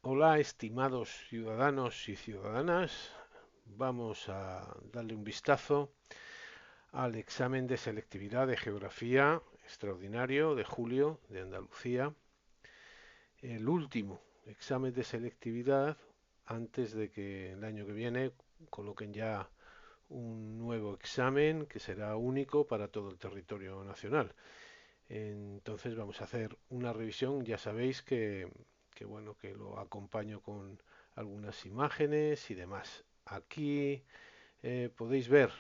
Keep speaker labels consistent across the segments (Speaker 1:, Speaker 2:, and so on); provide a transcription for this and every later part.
Speaker 1: Hola, estimados ciudadanos y ciudadanas. Vamos a darle un vistazo al examen de selectividad de geografía extraordinario de julio de Andalucía. El último examen de selectividad antes de que el año que viene coloquen ya un nuevo examen que será único para todo el territorio nacional. Entonces vamos a hacer una revisión. Ya sabéis que bueno, que lo acompaño con algunas imágenes y demás. Aquí podéis ver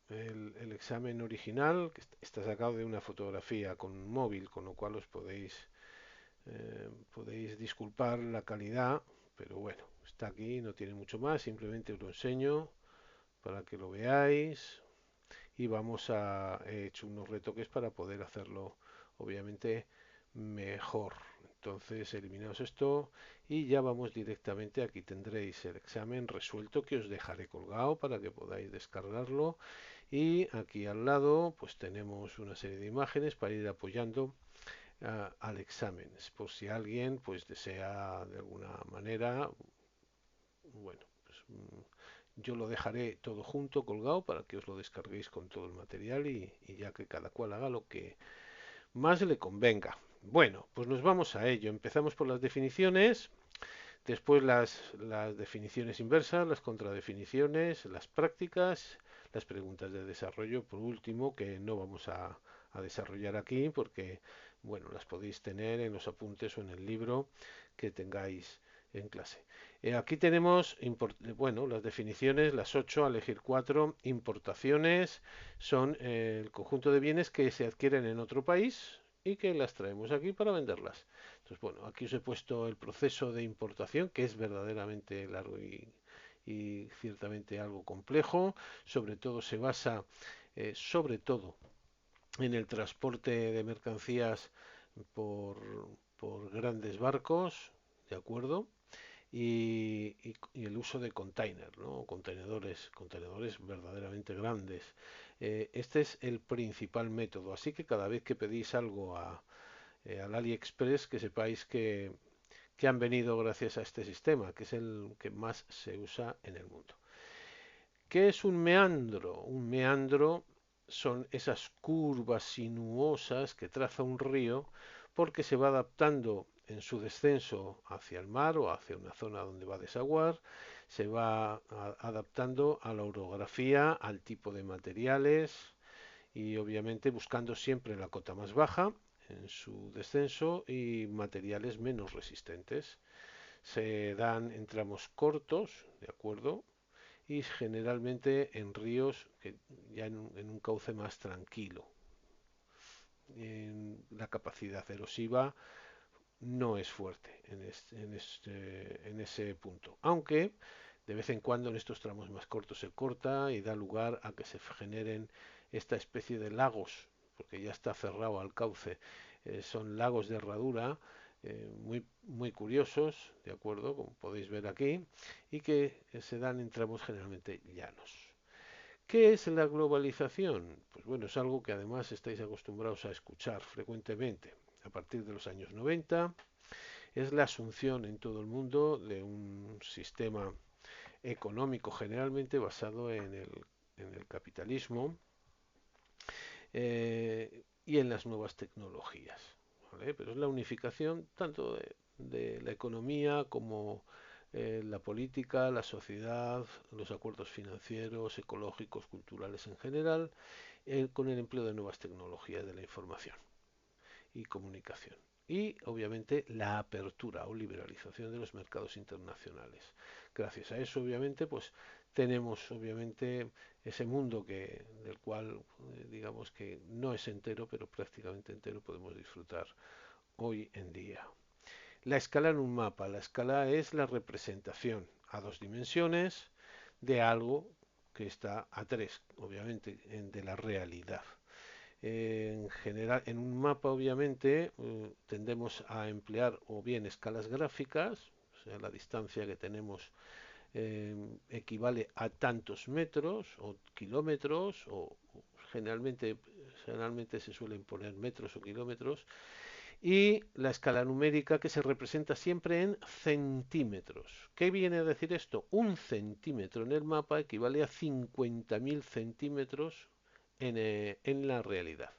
Speaker 1: el examen original, que está sacado de una fotografía con un móvil, con lo cual os podéis disculpar la calidad, pero bueno, está aquí, no tiene mucho más, simplemente os lo enseño para que lo veáis y he hecho unos retoques para poder hacerlo obviamente mejor. Entonces eliminaos esto y ya vamos directamente. Aquí tendréis el examen resuelto que os dejaré colgado para que podáis descargarlo, y aquí al lado pues tenemos una serie de imágenes para ir apoyando al examen, por si alguien pues desea de alguna manera. Bueno, pues yo lo dejaré todo junto, colgado, para que os lo descarguéis con todo el material y ya que cada cual haga lo que más le convenga. Bueno, pues nos vamos a ello. Empezamos por las definiciones, después las definiciones inversas, las contradefiniciones, las prácticas, las preguntas de desarrollo, por último, que no vamos a desarrollar aquí porque, bueno, las podéis tener en los apuntes o en el libro que tengáis en clase. Aquí tenemos, bueno, las definiciones, las 8, a elegir 4. Importaciones son el conjunto de bienes que se adquieren en otro país y que las traemos aquí para venderlas. Entonces, bueno, aquí os he puesto el proceso de importación, que es verdaderamente largo y ciertamente algo complejo. Sobre todo se basa, sobre todo, en el transporte de mercancías por, por grandes barcos, ¿de acuerdo? Y el uso de containers, ¿no? Contenedores verdaderamente grandes. Este es el principal método, así que cada vez que pedís algo al AliExpress, que sepáis que han venido gracias a este sistema, que es el que más se usa en el mundo. ¿Qué es un meandro? Un meandro son esas curvas sinuosas que traza un río porque se va adaptando en su descenso hacia el mar o hacia una zona donde va a desaguar, se va adaptando a la orografía, al tipo de materiales y obviamente buscando siempre la cota más baja en su descenso y materiales menos resistentes. Se dan en tramos cortos, ¿de acuerdo? Y generalmente en ríos que ya en un cauce más tranquilo. La capacidad erosiva no es fuerte en ese punto, aunque de vez en cuando en estos tramos más cortos se corta y da lugar a que se generen esta especie de lagos, porque ya está cerrado al cauce. Son lagos de herradura muy curiosos, de acuerdo, como podéis ver aquí, y que se dan en tramos generalmente llanos. ¿Qué es la globalización? Pues bueno, es algo que además estáis acostumbrados a escuchar frecuentemente. A partir de los años 90 es la asunción en todo el mundo de un sistema económico generalmente basado en el capitalismo y en las nuevas tecnologías. ¿Vale? Pero es la unificación tanto de la economía como la política, la sociedad, los acuerdos financieros, ecológicos, culturales en general, con el empleo de nuevas tecnologías de la información y comunicación. Y obviamente la apertura o liberalización de los mercados internacionales. Gracias a eso, obviamente, pues tenemos obviamente ese mundo del cual digamos que no es entero, pero prácticamente entero podemos disfrutar hoy en día. La escala en un mapa. La escala es la representación a dos dimensiones de algo que está a tres, obviamente, de la realidad. En general, en un mapa, obviamente, tendemos a emplear o bien escalas gráficas, o sea, la distancia que tenemos equivale a tantos metros o kilómetros, o generalmente se suelen poner metros o kilómetros, y la escala numérica que se representa siempre en centímetros. ¿Qué viene a decir esto? Un centímetro en el mapa equivale a 50.000 centímetros en la realidad.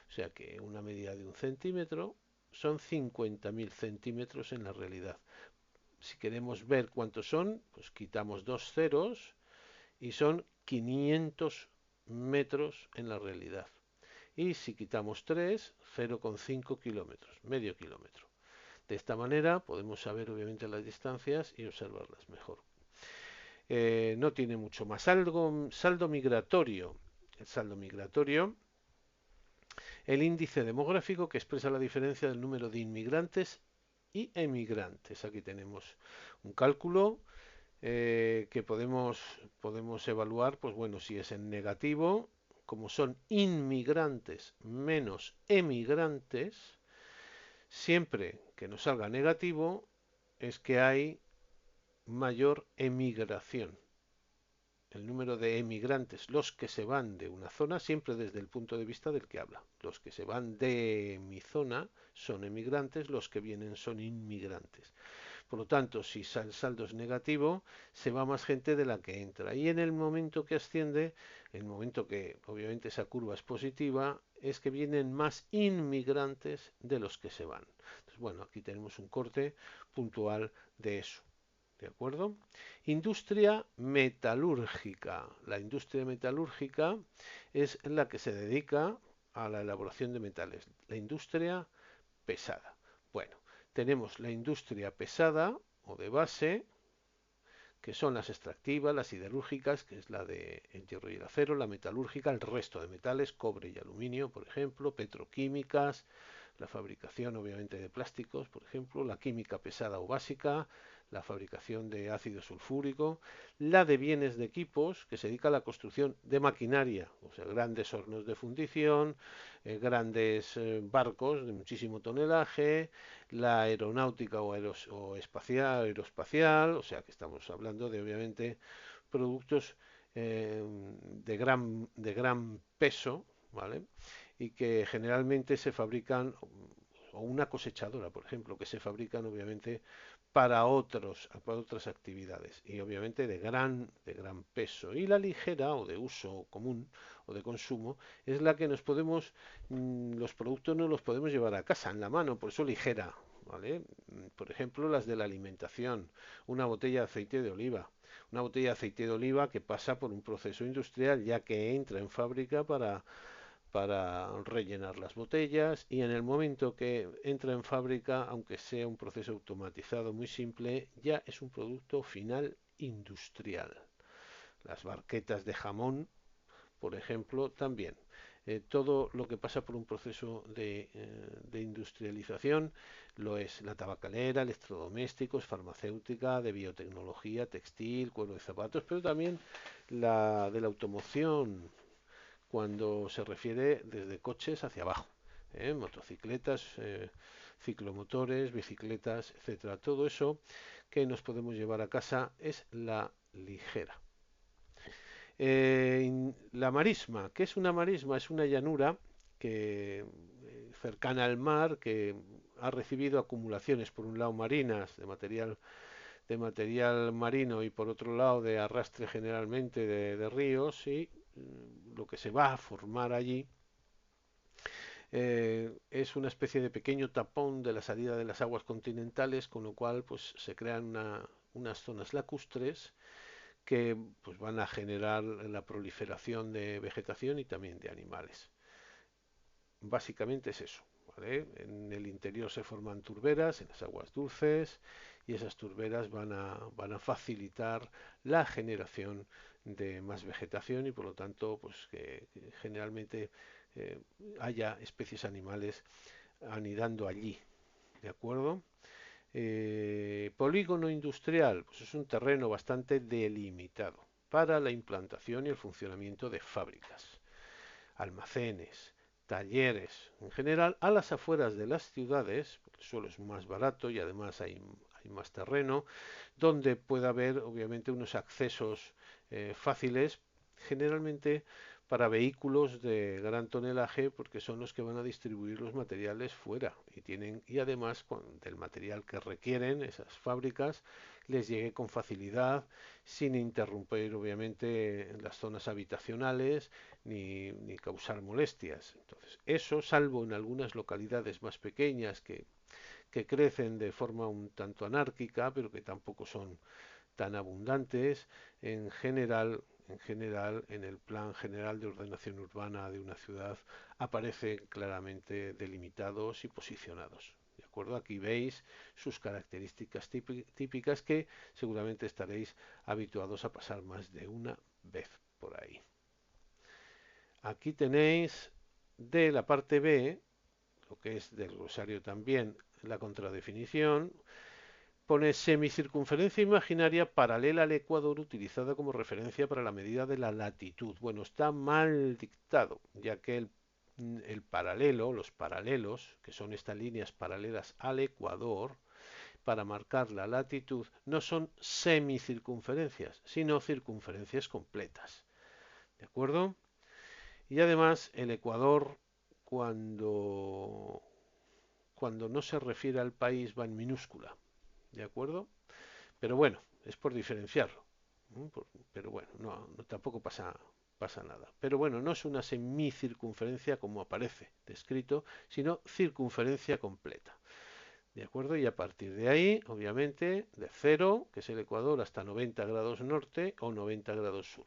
Speaker 1: O sea que una medida de un centímetro son 50.000 centímetros en la realidad. Si queremos ver cuántos son, pues quitamos dos ceros y son 500 metros en la realidad. Y si quitamos 3, 0,5 kilómetros, medio kilómetro. De esta manera podemos saber obviamente las distancias y observarlas mejor. No tiene mucho más. Saldo migratorio. El saldo migratorio, el índice demográfico que expresa la diferencia del número de inmigrantes y emigrantes. Aquí tenemos un cálculo que podemos evaluar, pues bueno, si es en negativo, como son inmigrantes menos emigrantes, siempre que nos salga negativo es que hay mayor emigración. El número de emigrantes, los que se van de una zona, siempre desde el punto de vista del que habla. Los que se van de mi zona son emigrantes, los que vienen son inmigrantes. Por lo tanto, si el saldo es negativo, se va más gente de la que entra. Y en el momento que asciende, el momento que obviamente esa curva es positiva, es que vienen más inmigrantes de los que se van. Entonces, bueno, aquí tenemos un corte puntual de eso. ¿De acuerdo? Industria metalúrgica. La industria metalúrgica es la que se dedica a la elaboración de metales. La industria pesada. Bueno, tenemos la industria pesada o de base, que son las extractivas, las siderúrgicas, que es la de el hierro y el acero, la metalúrgica, el resto de metales, cobre y aluminio, por ejemplo, petroquímicas, la fabricación obviamente de plásticos, por ejemplo, la química pesada o básica, la fabricación de ácido sulfúrico, la de bienes de equipos, que se dedica a la construcción de maquinaria, o sea, grandes hornos de fundición, grandes barcos de muchísimo tonelaje, la aeronáutica o espacial, aeroespacial, o sea que estamos hablando de obviamente productos de gran peso, ¿vale? Y que generalmente se fabrican, o una cosechadora, por ejemplo, que se fabrican obviamente para otras actividades y obviamente de gran peso. Y la ligera o de uso común o de consumo es la que los productos no los podemos llevar a casa en la mano, por eso ligera, ¿vale? Por ejemplo, las de la alimentación, una botella de aceite de oliva. Una botella de aceite de oliva que pasa por un proceso industrial ya que entra en fábrica para rellenar las botellas y en el momento que entra en fábrica, aunque sea un proceso automatizado muy simple, ya es un producto final industrial. Las barquetas de jamón, por ejemplo, también. Todo lo que pasa por un proceso de industrialización lo es la tabacalera, electrodomésticos, farmacéutica, de biotecnología, textil, cuero de zapatos, pero también la de la automoción, cuando se refiere desde coches hacia abajo, motocicletas, ciclomotores, bicicletas, etcétera. Todo eso que nos podemos llevar a casa es la ligera. La marisma, ¿qué es una marisma? Es una llanura que cercana al mar que ha recibido acumulaciones por un lado marinas de material marino y por otro lado de arrastre generalmente de ríos y lo que se va a formar allí es una especie de pequeño tapón de la salida de las aguas continentales, con lo cual pues se crean unas zonas lacustres que pues van a generar la proliferación de vegetación y también de animales. Básicamente es eso, ¿vale? En el interior se forman turberas en las aguas dulces y esas turberas van a facilitar la generación de más vegetación y por lo tanto pues que generalmente eh, haya especies animales anidando allí, ¿de acuerdo? Polígono industrial, pues es un terreno bastante delimitado para la implantación y el funcionamiento de fábricas, almacenes, talleres, en general a las afueras de las ciudades, porque el suelo es más barato y además hay más terreno, donde puede haber obviamente unos accesos fáciles, generalmente para vehículos de gran tonelaje porque son los que van a distribuir los materiales fuera y además del material que requieren esas fábricas les llegue con facilidad sin interrumpir obviamente las zonas habitacionales ni causar molestias. Entonces, eso salvo en algunas localidades más pequeñas que crecen de forma un tanto anárquica, pero que tampoco son tan abundantes, en el plan general de ordenación urbana de una ciudad aparecen claramente delimitados y posicionados. ¿De acuerdo? Aquí veis sus características típicas que seguramente estaréis habituados a pasar más de una vez por ahí. Aquí tenéis de la parte B, lo que es del glosario también, la contradefinición. Pone semicircunferencia imaginaria paralela al ecuador utilizada como referencia para la medida de la latitud. Bueno, está mal dictado, ya que el paralelo, los paralelos, que son estas líneas paralelas al ecuador, para marcar la latitud, no son semicircunferencias, sino circunferencias completas. ¿De acuerdo? Y además, el ecuador, cuando, cuando no se refiere al país, va en minúscula. ¿De acuerdo? Pero bueno, es por diferenciarlo. Pero bueno, tampoco pasa nada. Pero bueno, no es una semicircunferencia como aparece descrito, sino circunferencia completa. ¿De acuerdo? Y a partir de ahí, obviamente, de 0, que es el ecuador, hasta 90 grados norte o 90 grados sur.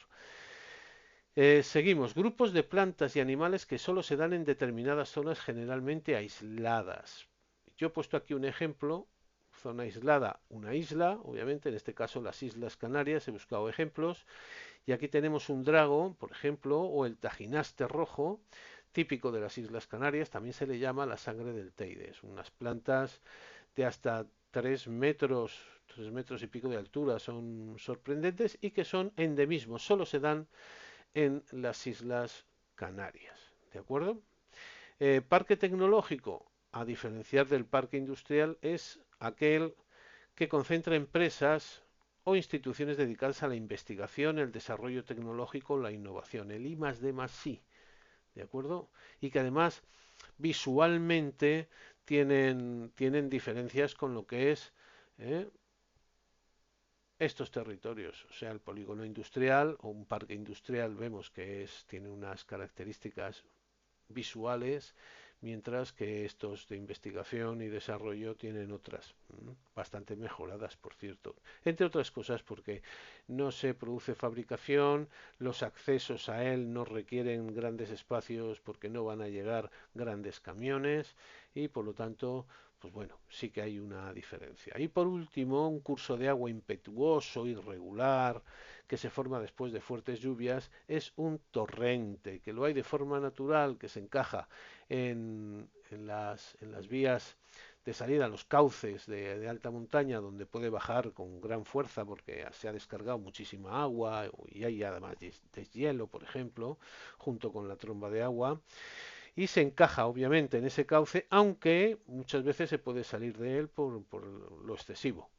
Speaker 1: Seguimos. Grupos de plantas y animales que solo se dan en determinadas zonas generalmente aisladas. Yo he puesto aquí un ejemplo. Zona aislada, una isla, obviamente, en este caso las Islas Canarias, he buscado ejemplos. Y aquí tenemos un drago, por ejemplo, o el tajinaste rojo, típico de las Islas Canarias, también se le llama la sangre del Teide. Es unas plantas de hasta 3 metros, 3 metros y pico de altura, son sorprendentes y que son endemismos, solo se dan en las Islas Canarias. ¿De acuerdo? Parque tecnológico, a diferenciar del parque industrial, es aquel que concentra empresas o instituciones dedicadas a la investigación, el desarrollo tecnológico, la innovación, el I+D+I, ¿de acuerdo? Y que además visualmente tienen diferencias con lo que es ¿eh? estos territorios, o sea, el polígono industrial o un parque industrial, vemos que tiene unas características visuales, mientras que estos de investigación y desarrollo tienen otras, bastante mejoradas, por cierto. Entre otras cosas porque no se produce fabricación, los accesos a él no requieren grandes espacios porque no van a llegar grandes camiones y por lo tanto pues bueno, sí que hay una diferencia. Y por último, un curso de agua impetuoso, irregular, que se forma después de fuertes lluvias, es un torrente, que lo hay de forma natural, que se encaja en las vías de salida, los cauces de alta montaña, donde puede bajar con gran fuerza porque se ha descargado muchísima agua y hay además deshielo, por ejemplo, junto con la tromba de agua y se encaja obviamente en ese cauce, aunque muchas veces se puede salir de él por lo excesivo,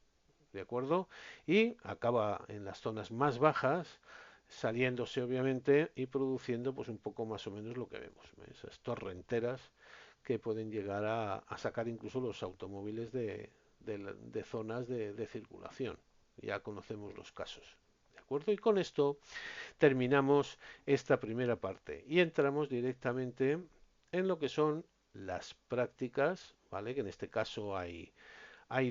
Speaker 1: ¿de acuerdo? Y acaba en las zonas más bajas, saliéndose obviamente y produciendo pues un poco más o menos lo que vemos, esas torrenteras que pueden llegar a sacar incluso los automóviles de zonas de circulación. Ya conocemos los casos. ¿De acuerdo? Y con esto terminamos esta primera parte y entramos directamente en lo que son las prácticas, ¿vale? Que en este caso hay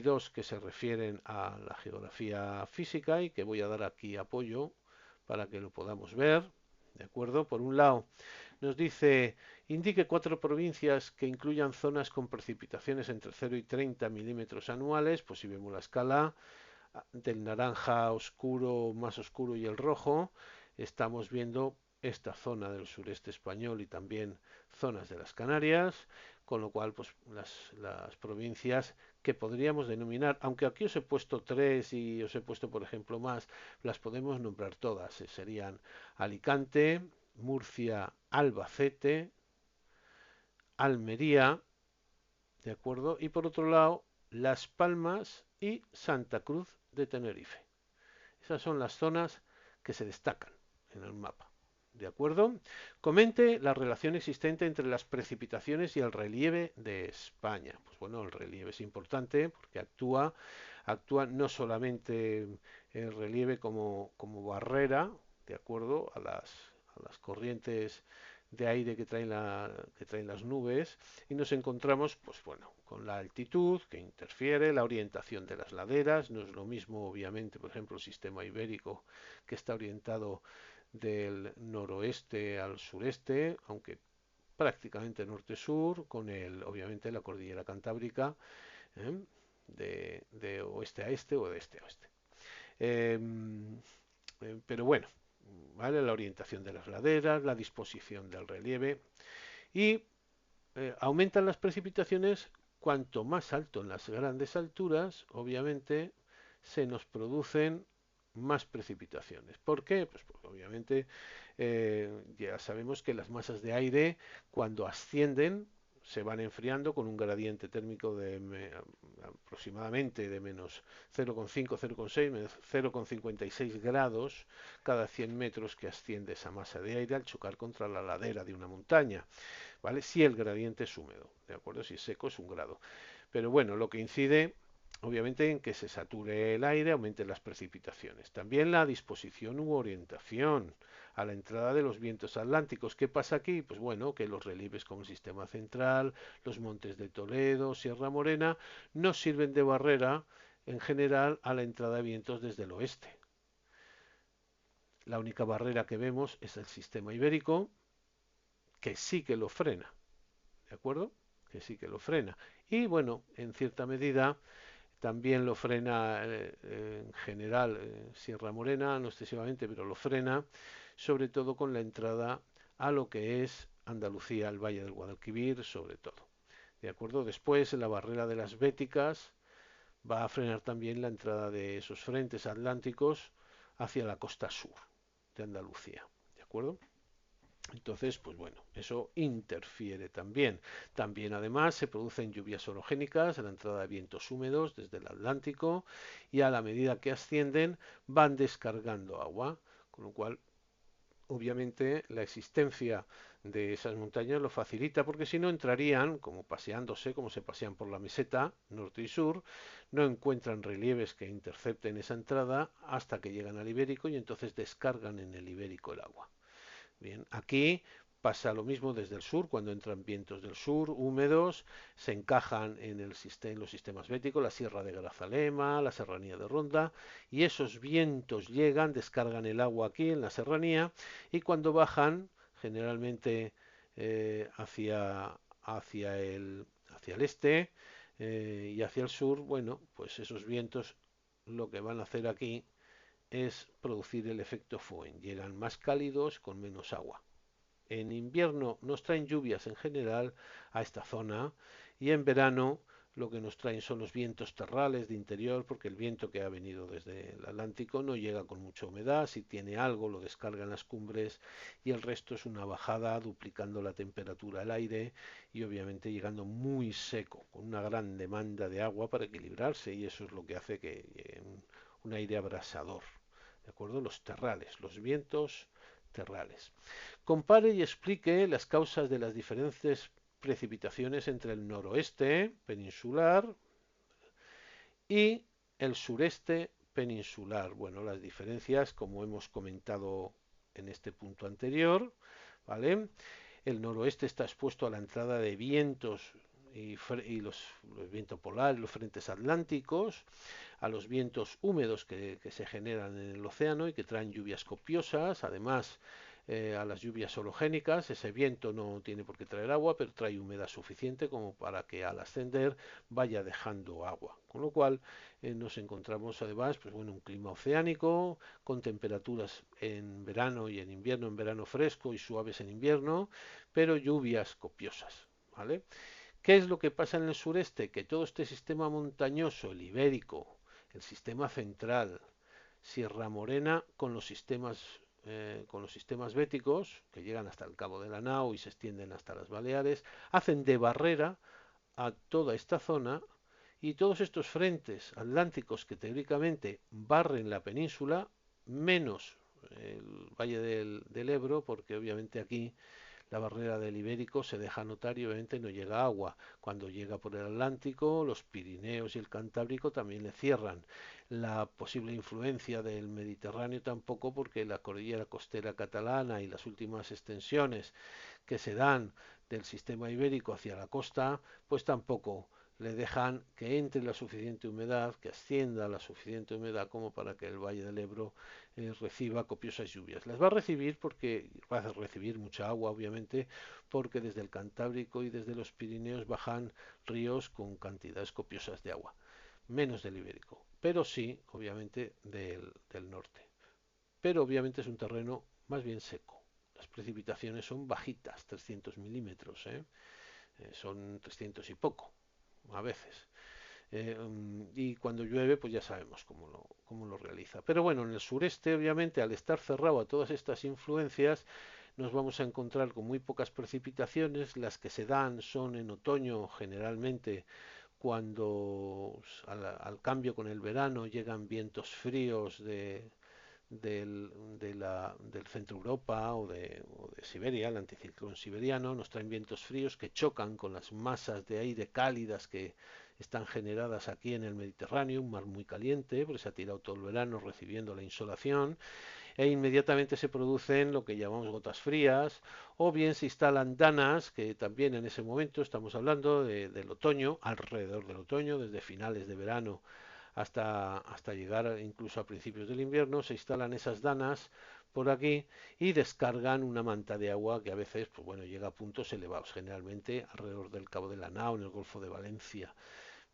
Speaker 1: dos que se refieren a la geografía física y que voy a dar aquí apoyo para que lo podamos ver, ¿de acuerdo? Por un lado, nos dice, indique 4 provincias que incluyan zonas con precipitaciones entre 0 y 30 milímetros anuales, pues si vemos la escala del naranja oscuro, más oscuro y el rojo, estamos viendo esta zona del sureste español y también zonas de las Canarias, con lo cual pues las provincias que podríamos denominar, aunque aquí os he puesto 3 y os he puesto por ejemplo más, las podemos nombrar todas, serían Alicante, Murcia, Albacete, Almería, ¿de acuerdo? Y por otro lado, Las Palmas y Santa Cruz de Tenerife. Esas son las zonas que se destacan en el mapa. ¿De acuerdo? Comente la relación existente entre las precipitaciones y el relieve de España. Pues bueno, el relieve es importante porque actúa no solamente el relieve como barrera, de acuerdo a las corrientes de aire que traen las nubes, y nos encontramos, pues bueno, con la altitud que interfiere, la orientación de las laderas. No es lo mismo, obviamente, por ejemplo, el sistema ibérico, que está orientado del noroeste al sureste, aunque prácticamente norte-sur, con obviamente la cordillera cantábrica, ¿eh? de oeste a este o de este a oeste. Eh, pero bueno, ¿vale? La orientación de las laderas, la disposición del relieve y aumentan las precipitaciones cuanto más alto en las grandes alturas, obviamente, se nos producen más precipitaciones. ¿Por qué? Pues porque obviamente ya sabemos que las masas de aire cuando ascienden se van enfriando con un gradiente térmico de aproximadamente de menos 0,5, 0,6, menos 0,56 grados cada 100 metros que asciende esa masa de aire al chocar contra la ladera de una montaña. ¿Vale? Si el gradiente es húmedo, ¿de acuerdo? Si es seco es un grado. Pero bueno, lo que incide obviamente en que se sature el aire, aumenten las precipitaciones. También la disposición u orientación a la entrada de los vientos atlánticos. ¿Qué pasa aquí? Pues bueno, que los relieves como el sistema central, los montes de Toledo, Sierra Morena, no sirven de barrera en general a la entrada de vientos desde el oeste. La única barrera que vemos es el sistema ibérico, que sí que lo frena. ¿De acuerdo? Que sí que lo frena. Y bueno, en cierta medida también lo frena en general Sierra Morena, no excesivamente, pero lo frena, sobre todo con la entrada a lo que es Andalucía, el Valle del Guadalquivir, sobre todo. ¿De acuerdo? Después, la barrera de las Béticas va a frenar también la entrada de esos frentes atlánticos hacia la costa sur de Andalucía. ¿De acuerdo? Entonces, pues bueno, eso interfiere también. También además se producen lluvias orogénicas a la entrada de vientos húmedos desde el Atlántico y a la medida que ascienden van descargando agua, con lo cual obviamente la existencia de esas montañas lo facilita porque si no entrarían como paseándose, como se pasean por la meseta norte y sur, no encuentran relieves que intercepten esa entrada hasta que llegan al Ibérico y entonces descargan en el Ibérico el agua. Bien, aquí pasa lo mismo desde el sur, cuando entran vientos del sur húmedos, se encajan en los sistemas béticos, la Sierra de Grazalema, la Serranía de Ronda, y esos vientos llegan, descargan el agua aquí en la serranía, y cuando bajan, generalmente hacia el este y hacia el sur, bueno, pues esos vientos lo que van a hacer aquí es producir el efecto Foehn. Llegan más cálidos con menos agua. En invierno nos traen lluvias en general a esta zona y en verano lo que nos traen son los vientos terrales de interior porque el viento que ha venido desde el Atlántico no llega con mucha humedad, si tiene algo lo descarga en las cumbres y el resto es una bajada duplicando la temperatura del aire y obviamente llegando muy seco, con una gran demanda de agua para equilibrarse y eso es lo que hace que llegue un aire abrasador. ¿De acuerdo? Los terrales, los vientos terrales. Compare y explique las causas de las diferentes precipitaciones entre el noroeste peninsular y el sureste peninsular. Bueno, las diferencias, como hemos comentado en este punto anterior, ¿vale? El noroeste está expuesto a la entrada de vientos y los vientos polares, los frentes atlánticos, a los vientos húmedos que se generan en el océano y que traen lluvias copiosas, además a las lluvias orogénicas. Ese viento no tiene por qué traer agua, pero trae humedad suficiente como para que al ascender vaya dejando agua. Con lo cual nos encontramos además pues bueno, un clima oceánico con temperaturas en verano y en verano fresco y suaves en invierno, pero lluvias copiosas. ¿Vale? ¿Qué es lo que pasa en el sureste? Que todo este sistema montañoso, el ibérico, el sistema central, Sierra Morena, con los sistemas béticos, que llegan hasta el Cabo de la Nao y se extienden hasta las Baleares, hacen de barrera a toda esta zona y todos estos frentes atlánticos que teóricamente barren la península, menos el Valle del Ebro, porque obviamente aquí la barrera del Ibérico se deja notar y obviamente no llega agua. Cuando llega por el Atlántico, los Pirineos y el Cantábrico también le cierran. La posible influencia del Mediterráneo tampoco, porque la cordillera costera catalana y las últimas extensiones que se dan del sistema ibérico hacia la costa, pues tampoco le dejan que entre la suficiente humedad, que ascienda la suficiente humedad como para que el Valle del Ebro reciba copiosas lluvias. Las va a recibir porque va a recibir mucha agua, obviamente, porque desde el Cantábrico y desde los Pirineos bajan ríos con cantidades copiosas de agua, menos del Ibérico, pero sí, obviamente, del norte. Pero obviamente es un terreno más bien seco. Las precipitaciones son bajitas, 300 milímetros, son 300 y poco a veces. Y cuando llueve, pues ya sabemos cómo lo realiza. Pero bueno, en el sureste, obviamente, al estar cerrado a todas estas influencias, nos vamos a encontrar con muy pocas precipitaciones. Las que se dan son en otoño, generalmente, cuando al cambio con el verano llegan vientos fríos del centro Europa o de Siberia, el anticiclón siberiano, nos traen vientos fríos que chocan con las masas de aire cálidas que están generadas aquí en el Mediterráneo, un mar muy caliente, porque se ha tirado todo el verano recibiendo la insolación, e inmediatamente se producen lo que llamamos gotas frías, o bien se instalan danas, que también en ese momento estamos hablando del otoño, alrededor del otoño, desde finales de verano hasta llegar incluso a principios del invierno, se instalan esas danas por aquí y descargan una manta de agua que a veces, pues bueno, llega a puntos elevados, generalmente alrededor del Cabo de la Nao, en el Golfo de Valencia,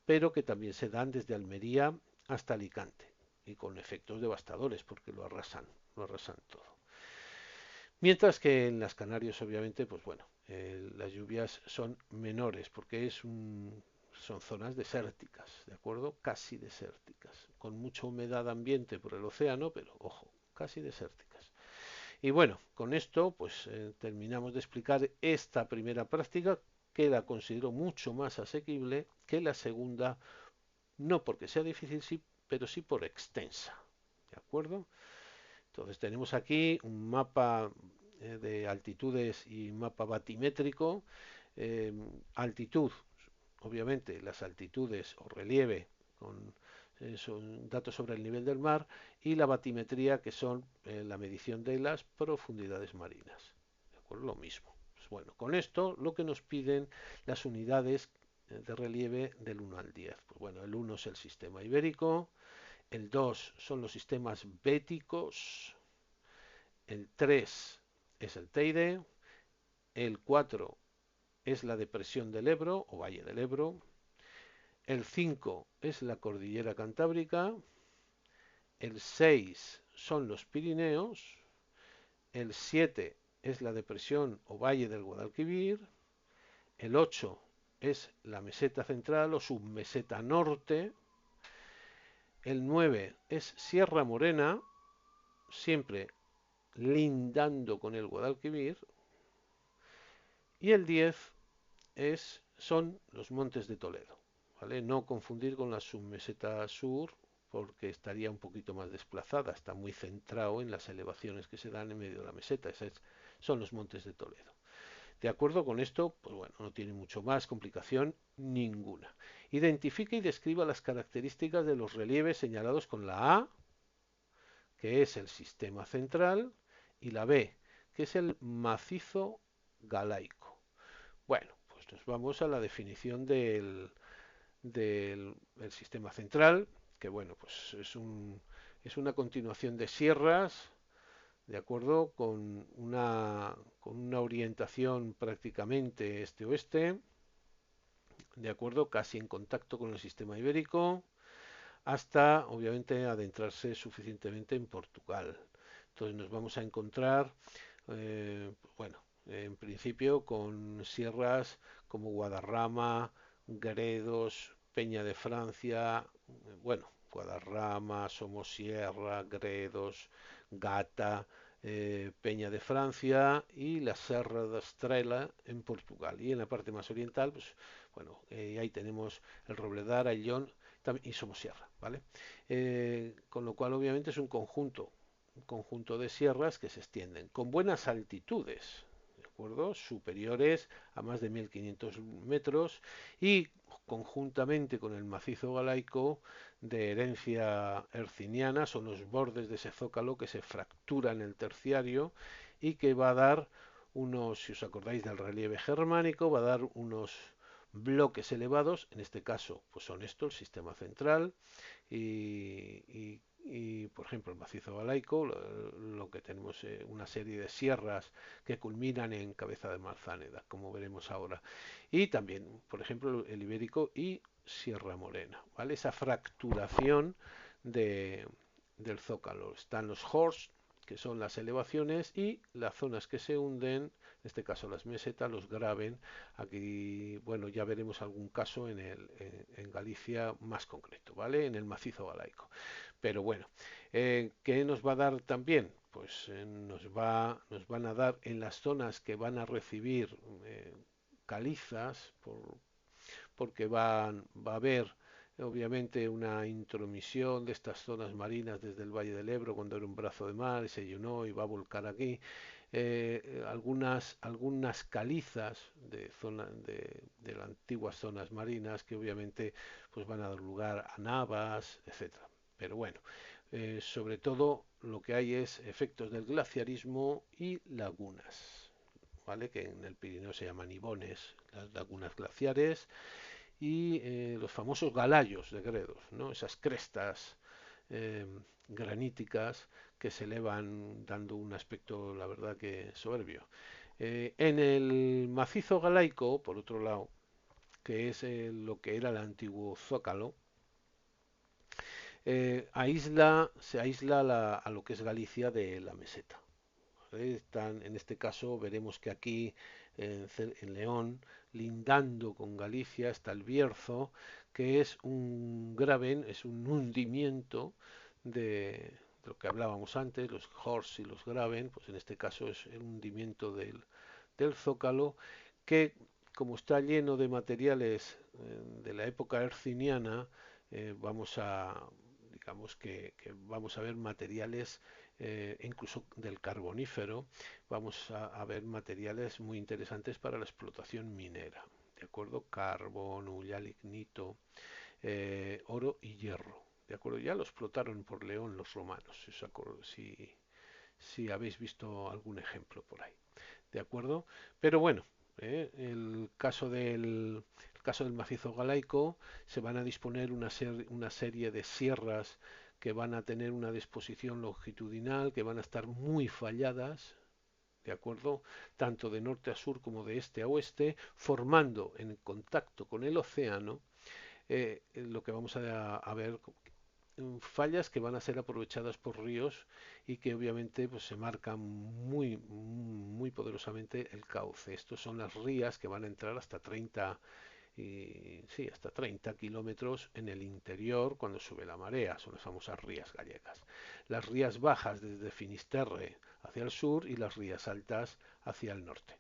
Speaker 1: pero que también se dan desde Almería hasta Alicante y con efectos devastadores porque lo arrasan todo. Mientras que en las Canarias, obviamente, pues bueno, las lluvias son menores porque son zonas desérticas, ¿de acuerdo? Casi desérticas, con mucha humedad ambiente por el océano, pero ojo, casi desérticas. Y bueno, con esto pues terminamos de explicar esta primera práctica que la considero mucho más asequible que la segunda, no porque sea difícil, sí, pero sí por extensa, ¿de acuerdo? Entonces tenemos aquí un mapa de altitudes y mapa batimétrico. Eh, altitud, obviamente las altitudes o relieve son datos sobre el nivel del mar y la batimetría que son la medición de las profundidades marinas. ¿De acuerdo? Lo mismo. Pues bueno, con esto lo que nos piden las unidades de relieve del 1 al 10. Pues bueno, el 1 es el sistema ibérico, el 2 son los sistemas béticos, el 3 es el Teide, el 4 es la depresión del Ebro o Valle del Ebro, el 5 es la cordillera cantábrica, el 6 son los Pirineos, el 7 es la depresión o Valle del Guadalquivir, el 8 es la meseta central o submeseta norte, el 9 es Sierra Morena, siempre lindando con el Guadalquivir, y el 10 son los montes de Toledo. ¿Vale? No confundir con la submeseta sur porque estaría un poquito más desplazada, está muy centrado en las elevaciones que se dan en medio de la meseta. Son los montes de Toledo. De acuerdo con esto, pues bueno, no tiene mucho más complicación ninguna. Identifique y describa las características de los relieves señalados con la A, que es el sistema central, y la B, que es el macizo galaico. Bueno, pues nos vamos a la definición del sistema central, que bueno, pues es una continuación de sierras, de acuerdo, con una orientación prácticamente este-oeste, de acuerdo, casi en contacto con el sistema ibérico, hasta obviamente adentrarse suficientemente en Portugal. Entonces nos vamos a encontrar, bueno, en principio con sierras como Guadarrama, Gredos, Peña de Francia, bueno, Guadarrama, Somosierra, Gredos, Gata, Peña de Francia y la Serra da Estrela en Portugal. Y en la parte más oriental, pues bueno, ahí tenemos el Robledar, Ayllón y Somosierra, ¿vale? Con lo cual obviamente es un conjunto conjunto de sierras que se extienden con buenas altitudes, ¿de acuerdo? Superiores a más de 1500 metros y conjuntamente con el macizo galaico de herencia herciniana, son los bordes de ese zócalo que se fractura en el terciario y que va a dar unos, si os acordáis del relieve germánico, va a dar unos bloques elevados, en este caso pues son estos, el sistema central y, por ejemplo el macizo galaico, lo que tenemos una serie de sierras que culminan en Cabeza de Malzáneda, como veremos ahora, y también por ejemplo el ibérico y Sierra Morena, ¿vale? Esa fracturación de, del zócalo. Están los horst, que son las elevaciones, y las zonas que se hunden, en este caso las mesetas, los graben. Aquí, bueno, ya veremos algún caso en Galicia más concreto, ¿vale? En el macizo galaico. Pero bueno, ¿qué nos va a dar también? Pues nos van a dar en las zonas que van a recibir calizas, porque va a haber obviamente una intromisión de estas zonas marinas desde el Valle del Ebro cuando era un brazo de mar y se llenó y va a volcar aquí. Algunas calizas de las antiguas zonas marinas que obviamente pues van a dar lugar a navas, etcétera. Pero bueno, sobre todo lo que hay es efectos del glaciarismo y lagunas, ¿vale? Que en el Pirineo se llaman ibones, las lagunas glaciares y los famosos galayos de Gredos, ¿no? Esas crestas eh, graníticas que se elevan dando un aspecto, la verdad, que soberbio. En el macizo galaico, por otro lado, que es lo que era el antiguo Zócalo, se aísla a lo que es Galicia de la meseta. Están, en este caso veremos que aquí en León, lindando con Galicia, está el Bierzo, que es un graben, es un hundimiento de lo que hablábamos antes, los horst y los graben, pues en este caso es el hundimiento del zócalo, que como está lleno de materiales de la época herciniana, vamos a, digamos que vamos a ver materiales incluso del carbonífero, vamos a ver materiales muy interesantes para la explotación minera, ¿de acuerdo? Carbón, hulla, lignito, oro y hierro, ¿de acuerdo? Ya lo explotaron por León los romanos, si habéis visto algún ejemplo por ahí, ¿de acuerdo? Pero bueno, el caso del macizo galaico se van a disponer una serie de sierras que van a tener una disposición longitudinal, que van a estar muy falladas, ¿de acuerdo? Tanto de norte a sur como de este a oeste, formando en contacto con el océano lo que vamos a ver fallas que van a ser aprovechadas por ríos y que obviamente pues, se marcan muy poderosamente el cauce. Estos son las rías que van a entrar hasta 30 sí, hasta 30 kilómetros en el interior cuando sube la marea, son las famosas rías gallegas. Las rías bajas desde Finisterre hacia el sur y las rías altas hacia el norte.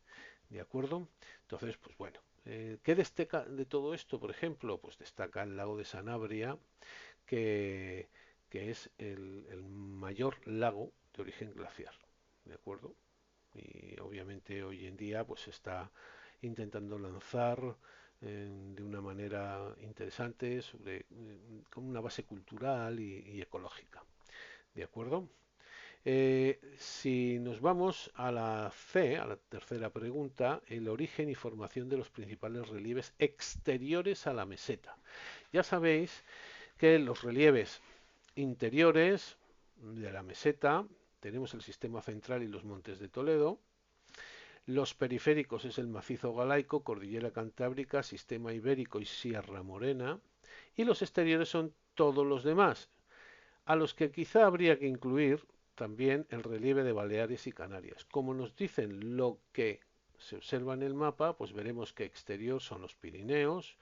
Speaker 1: ¿De acuerdo? Entonces, pues bueno, ¿qué destaca de todo esto? Por ejemplo, pues destaca el lago de Sanabria, que, que es el mayor lago de origen glaciar, ¿de acuerdo? Y obviamente hoy en día pues se está intentando lanzar de una manera interesante con una base cultural y ecológica, ¿de acuerdo? Si nos vamos a la C, a la tercera pregunta, el origen y formación de los principales relieves exteriores a la meseta. Ya sabéis que los relieves interiores de la meseta tenemos el sistema central y los montes de Toledo. Los periféricos es el macizo galaico, cordillera cantábrica, sistema ibérico y Sierra Morena. Y los exteriores son todos los demás, a los que quizá habría que incluir también el relieve de Baleares y Canarias. Como nos dicen lo que se observa en el mapa, pues veremos que exterior son los Pirineos,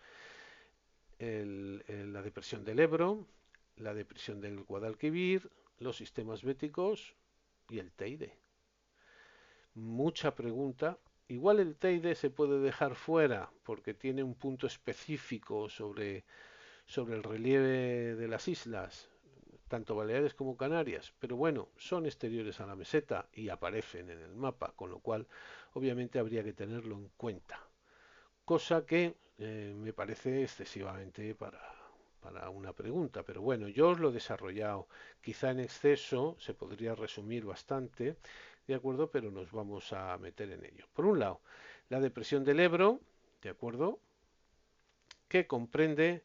Speaker 1: la depresión del Ebro, la depresión del Guadalquivir, los sistemas béticos y el Teide. Mucha pregunta. Igual el Teide se puede dejar fuera porque tiene un punto específico sobre el relieve de las islas. tanto Baleares como Canarias, pero bueno, son exteriores a la meseta y aparecen en el mapa, con lo cual obviamente habría que tenerlo en cuenta, cosa que me parece excesivamente para una pregunta, pero bueno, yo os lo he desarrollado quizá en exceso, se podría resumir bastante, ¿de acuerdo? Pero nos vamos a meter en ello. Por un lado, la depresión del Ebro, ¿de acuerdo? Que comprende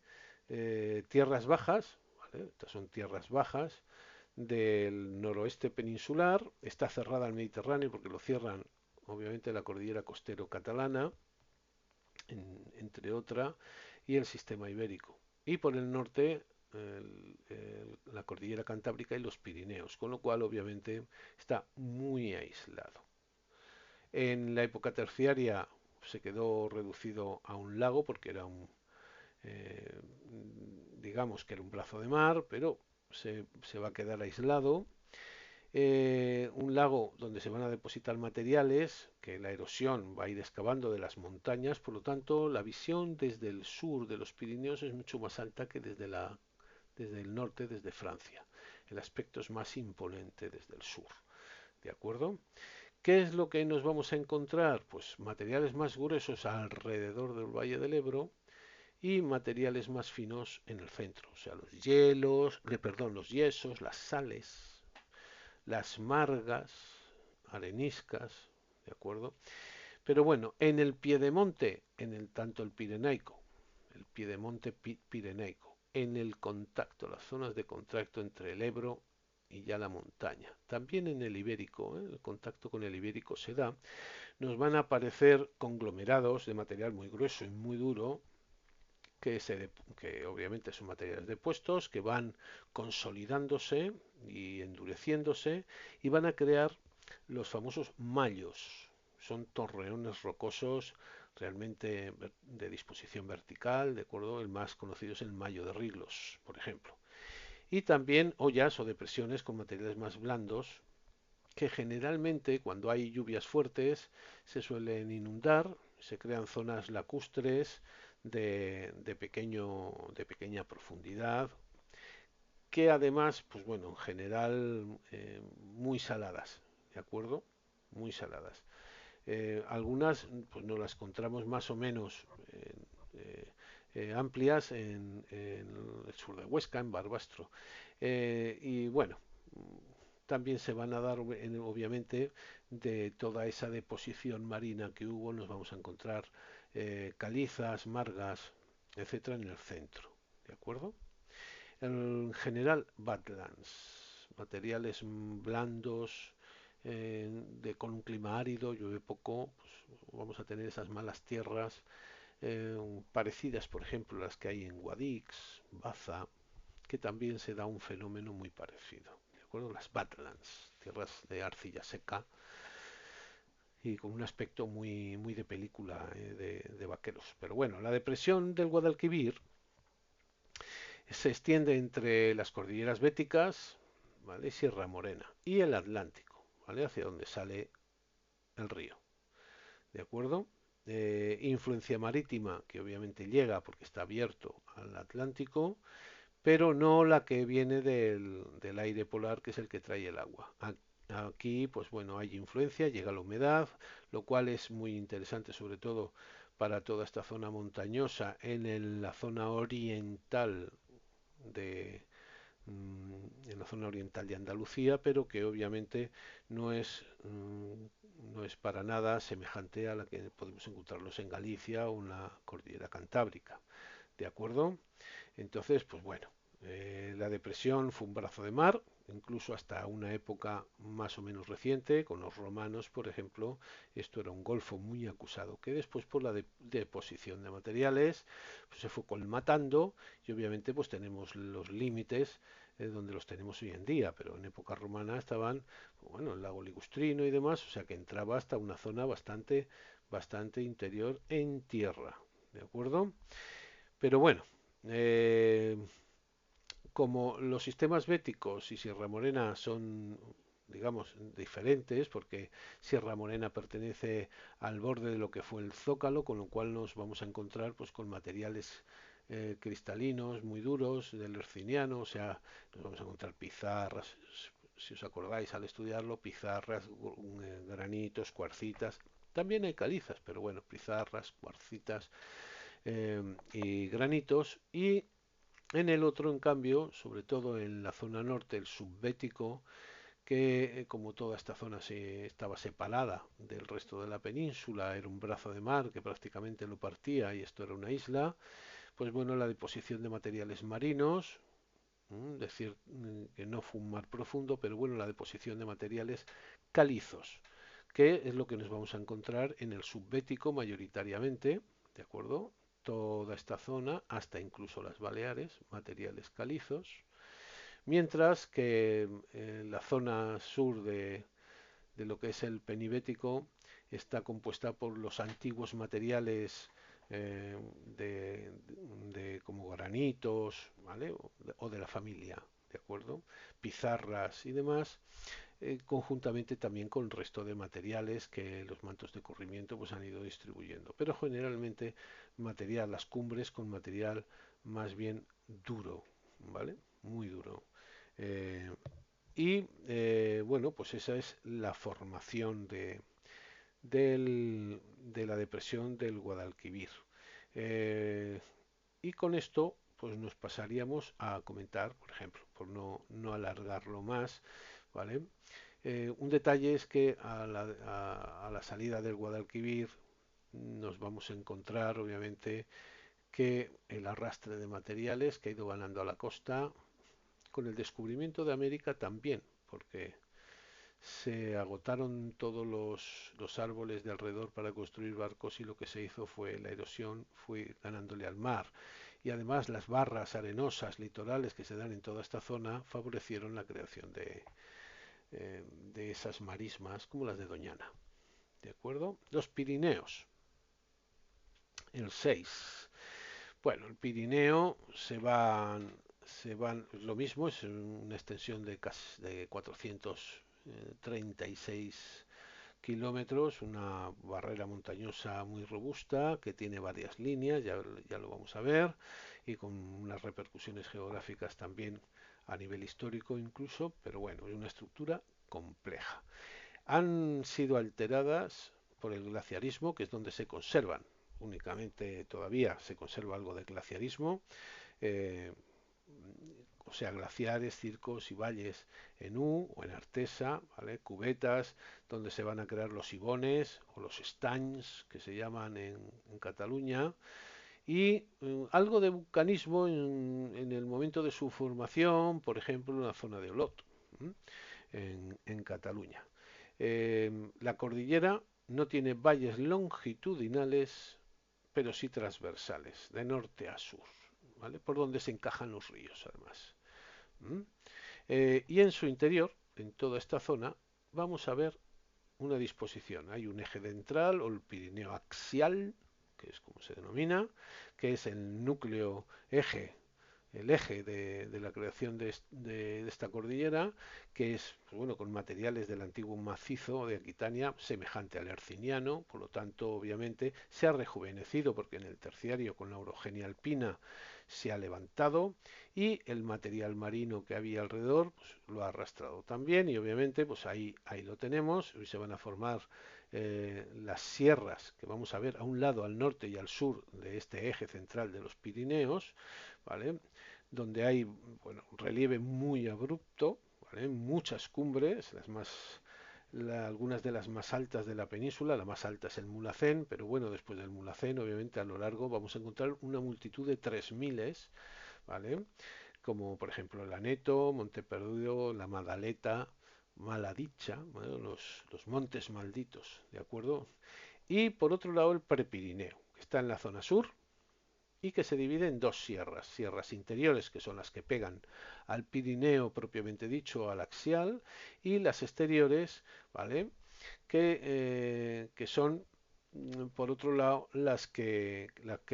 Speaker 1: tierras bajas, ¿vale? Estas son tierras bajas del noroeste peninsular, está cerrada al Mediterráneo porque lo cierran obviamente la cordillera costero catalana, entre otra, y el sistema ibérico. Y por el norte la cordillera cantábrica y los Pirineos, con lo cual obviamente está muy aislado. En la época terciaria se quedó reducido a un lago porque era eh, digamos que era un brazo de mar, pero se va a quedar aislado. Un lago donde se van a depositar materiales que la erosión va a ir excavando de las montañas, por lo tanto la visión desde el sur de los Pirineos es mucho más alta que desde el norte, desde Francia. El aspecto es más imponente desde el sur, ¿de acuerdo? ¿Qué es lo que nos vamos a encontrar? Pues materiales más gruesos alrededor del Valle del Ebro y materiales más finos en el centro, o sea, los hielos, perdón, los yesos, las sales, las margas, areniscas, ¿de acuerdo? Pero bueno, en el piedemonte, tanto el piedemonte pirenaico, en el contacto, las zonas de contacto entre el Ebro y ya la montaña. También en el ibérico, el contacto con el ibérico se da, nos van a aparecer conglomerados de material muy grueso y muy duro, que obviamente son materiales depuestos, que van consolidándose y endureciéndose y van a crear los famosos mayos. Son torreones rocosos realmente de disposición vertical, ¿de acuerdo? El más conocido es el mayo de Riglos, por ejemplo. Y también ollas o depresiones con materiales más blandos, que generalmente cuando hay lluvias fuertes se suelen inundar, se crean zonas lacustres de pequeña profundidad, que además, pues bueno, en general muy saladas, ¿de acuerdo? Muy saladas. Algunas pues nos las encontramos más o menos amplias en el sur de Huesca, en Barbastro. Y bueno, también se van a dar, obviamente, de toda esa deposición marina que hubo, nos vamos a encontrar calizas, margas, etcétera, en el centro. ¿De acuerdo? En general, badlands, materiales blandos, con un clima árido, llueve poco, pues vamos a tener esas malas tierras parecidas, por ejemplo, a las que hay en Guadix, Baza, que también se da un fenómeno muy parecido. ¿De acuerdo? Las badlands, tierras de arcilla seca y con un aspecto muy de película de vaqueros. Pero bueno, la depresión del Guadalquivir se extiende entre las cordilleras béticas, ¿vale? Sierra Morena y el Atlántico, ¿vale? Hacia donde sale el río, ¿de acuerdo? Influencia marítima que obviamente llega porque está abierto al Atlántico, pero no la que viene del aire polar, que es el que trae el agua. Aquí, pues bueno, hay influencia, llega la humedad, lo cual es muy interesante, sobre todo para toda esta zona montañosa la zona oriental de, en la zona oriental de Andalucía, pero que obviamente no es, no es para nada semejante a la que podemos encontrarlos en Galicia o en la cordillera cantábrica. ¿De acuerdo? Entonces, pues bueno, la depresión fue un brazo de mar, incluso hasta una época más o menos reciente, con los romanos, por ejemplo, esto era un golfo muy acusado, que después por la deposición de materiales pues se fue colmatando y obviamente pues tenemos los límites donde los tenemos hoy en día, pero en época romana estaban, bueno, el lago Ligustrino y demás, o sea que entraba hasta una zona bastante interior en tierra, ¿de acuerdo? Pero bueno, eh, como los sistemas béticos y Sierra Morena son, digamos, diferentes, porque Sierra Morena pertenece al borde de lo que fue el Zócalo, con lo cual nos vamos a encontrar pues con materiales cristalinos muy duros del herciniano, o sea, nos vamos a encontrar pizarras, si os acordáis al estudiarlo, pizarras, granitos, cuarcitas, también hay calizas, pero bueno, pizarras, cuarcitas y granitos. Y en el otro, en cambio, sobre todo en la zona norte, el subbético, que como toda esta zona estaba separada del resto de la península, era un brazo de mar que prácticamente lo partía y esto era una isla, pues bueno, la deposición de materiales marinos, decir que no fue un mar profundo, pero bueno, la deposición de materiales calizos, que es lo que nos vamos a encontrar en el subbético mayoritariamente, ¿de acuerdo? Toda esta zona, hasta incluso las Baleares, materiales calizos, mientras que la zona sur de lo que es el penibético está compuesta por los antiguos materiales eh, de, como granitos, ¿vale? O de la familia, ¿de acuerdo? Pizarras y demás, conjuntamente también con el resto de materiales que los mantos de corrimiento pues han ido distribuyendo. Pero generalmente material, las cumbres con material más bien duro, ¿vale? Muy duro. Eh, bueno, pues esa es la formación de la depresión del Guadalquivir. Eh, y con esto, pues nos pasaríamos a comentar, por ejemplo, por no alargarlo más, ¿vale? Un detalle es que a la salida del Guadalquivir nos vamos a encontrar, obviamente, que el arrastre de materiales que ha ido ganando a la costa, con el descubrimiento de América también, porque se agotaron todos los árboles de alrededor para construir barcos y lo que se hizo fue la erosión, fue ganándole al mar. Y además las barras arenosas litorales que se dan en toda esta zona favorecieron la creación de esas marismas como las de Doñana. ¿De acuerdo? Los Pirineos, el 6. Bueno, el Pirineo se van, lo mismo, es una extensión de casi de 436 kilómetros, una barrera montañosa muy robusta que tiene varias líneas, ya lo vamos a ver, y con unas repercusiones geográficas también a nivel histórico incluso, pero bueno, es una estructura compleja. Han sido alteradas por el glaciarismo, que es donde se conservan. Únicamente todavía se conserva algo de glaciarismo, eh, o sea, glaciares, circos y valles en U o en Artesa, ¿vale? Cubetas donde se van a crear los ibones o los estanys que se llaman en Cataluña y algo de vulcanismo en el momento de su formación, por ejemplo, en la zona de Olot, en Cataluña. La cordillera no tiene valles longitudinales, pero sí transversales, de norte a sur, ¿vale? Por donde se encajan los ríos, además. ¿Mm? Y en su interior, en toda esta zona, vamos a ver una disposición. Hay un eje central o el Pirineo axial, que es como se denomina, que es el núcleo eje, el eje de la creación de esta cordillera, que es pues bueno, con materiales del antiguo macizo de Aquitania, semejante al herciniano, por lo tanto, obviamente, se ha rejuvenecido porque en el terciario con la orogenia alpina se ha levantado y el material marino que había alrededor pues, lo ha arrastrado también y obviamente pues ahí lo tenemos y se van a formar las sierras que vamos a ver a un lado al norte y al sur de este eje central de los Pirineos, ¿vale? Donde hay bueno, relieve muy abrupto, ¿vale? Muchas cumbres, algunas de las más altas de la península, la más alta es el Mulhacén, pero bueno, después del Mulhacén, obviamente a lo largo vamos a encontrar una multitud de 3000, ¿vale? Como por ejemplo el Aneto, Monte Perdido, la Madaleta, Maladicha, bueno, los montes malditos, ¿de acuerdo? Y por otro lado el Prepirineo, que está en la zona sur, y que se divide en dos sierras, sierras interiores que son las que pegan al Pirineo propiamente dicho, al axial, y las exteriores, ¿vale? Que son, por otro lado, las que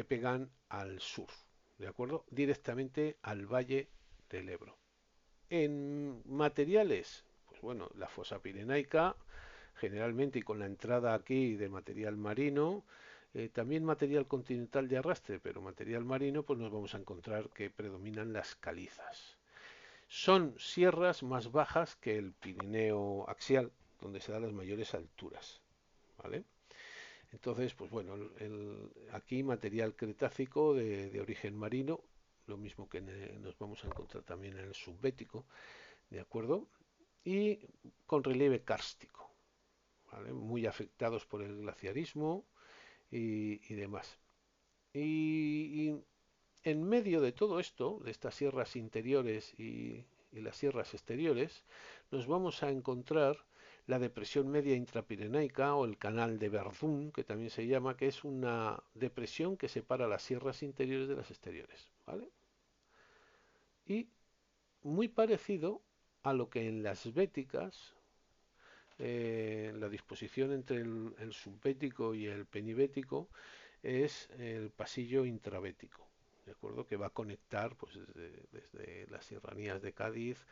Speaker 1: pegan al sur, ¿de acuerdo? Directamente al valle del Ebro. En materiales, pues bueno, la fosa pirenaica, generalmente y con la entrada aquí de material marino, también material continental de arrastre, pero material marino, pues nos vamos a encontrar que predominan las calizas. Son sierras más bajas que el Pirineo axial, donde se dan las mayores alturas, ¿vale? Entonces, pues bueno, aquí material cretácico de origen marino, lo mismo que nos vamos a encontrar también en el subbético, ¿de acuerdo? Y con relieve kárstico, ¿vale? Muy afectados por el glaciarismo y demás. Y en medio de todo esto, de estas sierras interiores y las sierras exteriores, nos vamos a encontrar la depresión media intrapirenaica o el canal de Verdún, que también se llama, que es una depresión que separa las sierras interiores de las exteriores, ¿vale? Y muy parecido a lo que en las béticas, la disposición entre el subbético y el penibético es el pasillo intrabético, ¿de acuerdo? Que va a conectar pues, desde las serranías de Cádiz,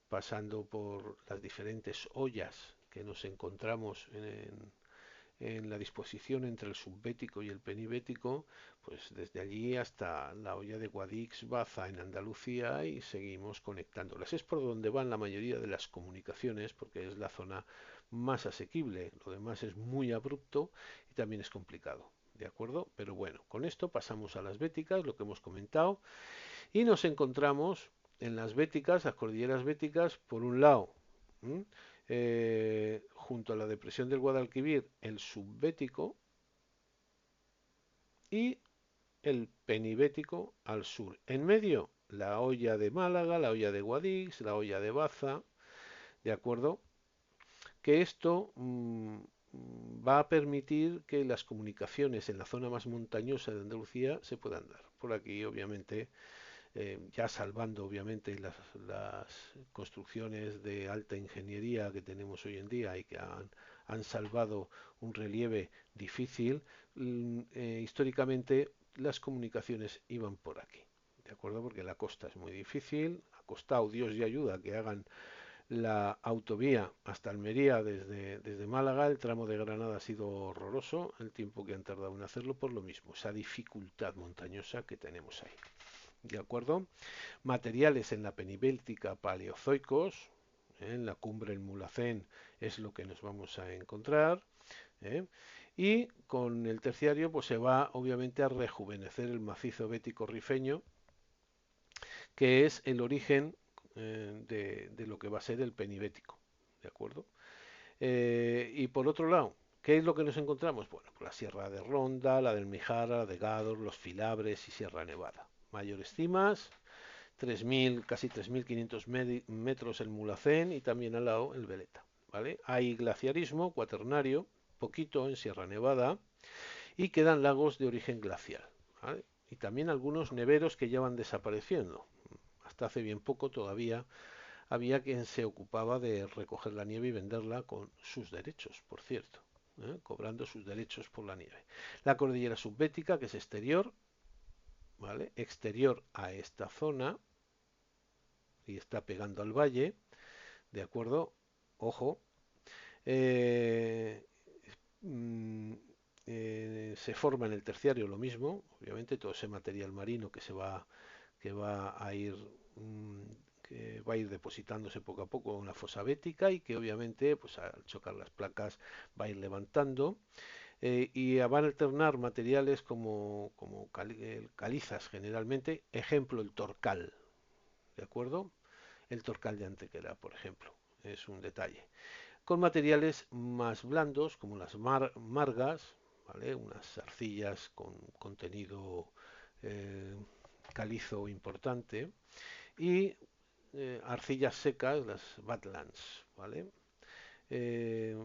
Speaker 1: pasando por las diferentes ollas que nos encontramos en la disposición entre el subbético y el penibético, pues desde allí hasta la olla de Guadix-Baza en Andalucía y seguimos conectándolas. Es por donde van la mayoría de las comunicaciones porque es la zona más asequible. Lo demás es muy abrupto y también es complicado. ¿De acuerdo? Pero bueno, con esto pasamos a las béticas, lo que hemos comentado, y nos encontramos en las béticas, las cordilleras béticas, por un lado, junto a la depresión del Guadalquivir, el subbético y el penibético al sur. En medio, la olla de Málaga, la olla de Guadix, la olla de Baza, ¿de acuerdo? Que esto va a permitir que las comunicaciones en la zona más montañosa de Andalucía se puedan dar. Por aquí, obviamente, ya salvando obviamente las construcciones de alta ingeniería que tenemos hoy en día y que han salvado un relieve difícil, históricamente las comunicaciones iban por aquí, ¿de acuerdo? Porque la costa es muy difícil, ha costado Dios y ayuda que hagan la autovía hasta Almería desde Málaga, el tramo de Granada ha sido horroroso, el tiempo que han tardado en hacerlo por lo mismo, esa dificultad montañosa que tenemos ahí. ¿De acuerdo? Materiales en la penibéltica paleozoicos, en la cumbre del Mulhacén es lo que nos vamos a encontrar. ¿eh? Y con el terciario pues se va obviamente a rejuvenecer el macizo bético rifeño, que es el origen de lo que va a ser el penibético. ¿De acuerdo? Y por otro lado, ¿qué es lo que nos encontramos? Bueno, pues la Sierra de Ronda, la del Mijara, la de Gádor, los Filabres y Sierra Nevada. Mayores cimas, 3.000, casi 3.500 metros el Mulhacén y también al lado el Veleta. ¿Vale? Hay glaciarismo cuaternario, poquito en Sierra Nevada, y quedan lagos de origen glacial. ¿Vale? Y también algunos neveros que ya van desapareciendo. Hasta hace bien poco todavía había quien se ocupaba de recoger la nieve y venderla con sus derechos, por cierto, cobrando sus derechos por la nieve. La cordillera subbética, que es exterior, ¿vale? Exterior a esta zona y está pegando al valle, ¿de acuerdo? Ojo. Eh, mm, Se forma en el terciario lo mismo, obviamente todo ese material marino que va a ir que va a ir depositándose poco a poco en la fosa bética y que obviamente pues al chocar las placas va a ir levantando y van a alternar materiales como calizas generalmente, ejemplo el torcal, ¿de acuerdo? El torcal de Antequera, por ejemplo, es un detalle. Con materiales más blandos como las margas, ¿vale? Unas arcillas con contenido eh, calizo importante y arcillas secas, las badlands, ¿vale? Eh,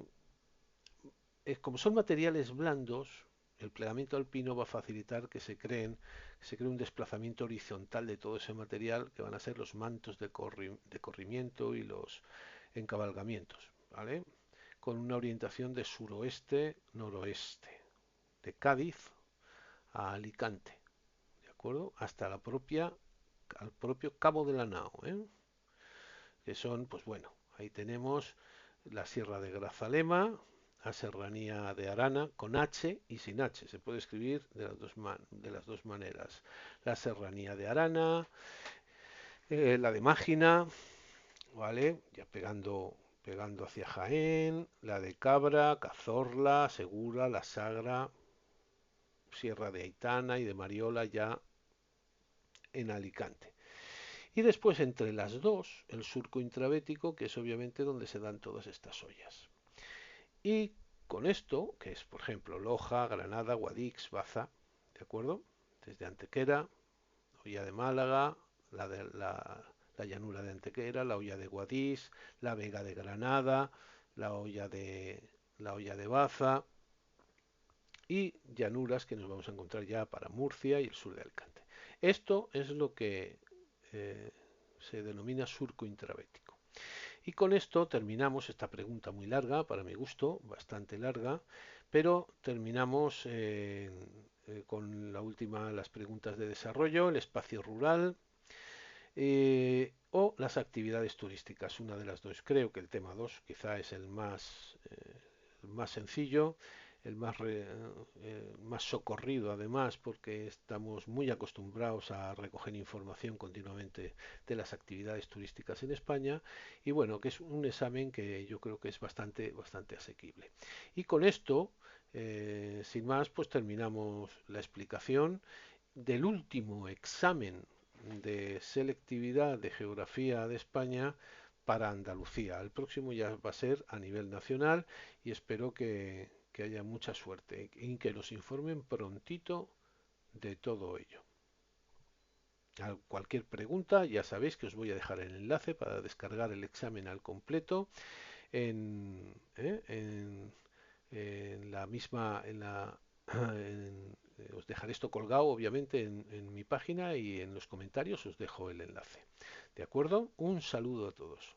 Speaker 1: Como son materiales blandos, el plegamiento alpino va a facilitar se cree un desplazamiento horizontal de todo ese material que van a ser los mantos de corrimiento y los encabalgamientos, ¿vale? Con una orientación de suroeste-noroeste, de Cádiz a Alicante, ¿de acuerdo? Hasta al propio Cabo de la Nao, que son, pues bueno, ahí tenemos la Sierra de Grazalema, la serranía de Arana, con H y sin H. Se puede escribir de las dos maneras. La serranía de Arana, la de Mágina, ¿vale? Ya pegando hacia Jaén, la de Cabra, Cazorla, Segura, La Sagra, Sierra de Aitana y de Mariola ya en Alicante. Y después entre las dos, el surco intravético, que es obviamente donde se dan todas estas ollas. Y con esto, que es por ejemplo Loja, Granada, Guadix, Baza, ¿de acuerdo? Desde Antequera, olla de Málaga, la llanura de Antequera, la olla de Guadix, la Vega de Granada, la olla de, la olla de Baza y llanuras que nos vamos a encontrar ya para Murcia y el sur de Alicante. Esto es lo que eh, se denomina surco intravético. Y con esto terminamos esta pregunta muy larga, para mi gusto, bastante larga, pero terminamos con la última, las preguntas de desarrollo, el espacio rural o las actividades turísticas, una de las dos. Creo que el tema 2 quizá es el más sencillo, más socorrido además, porque estamos muy acostumbrados a recoger información continuamente de las actividades turísticas en España y bueno, que es un examen que yo creo que es bastante asequible. Y con esto, sin más, pues terminamos la explicación del último examen de selectividad de geografía de España para Andalucía. El próximo ya va a ser a nivel nacional y espero que haya mucha suerte y que nos informen prontito de todo ello. A cualquier pregunta ya sabéis que os voy a dejar el enlace para descargar el examen al completo en, ¿eh? En la misma, os dejaré esto colgado obviamente en mi página y en los comentarios os dejo el enlace. ¿De acuerdo? Un saludo a todos.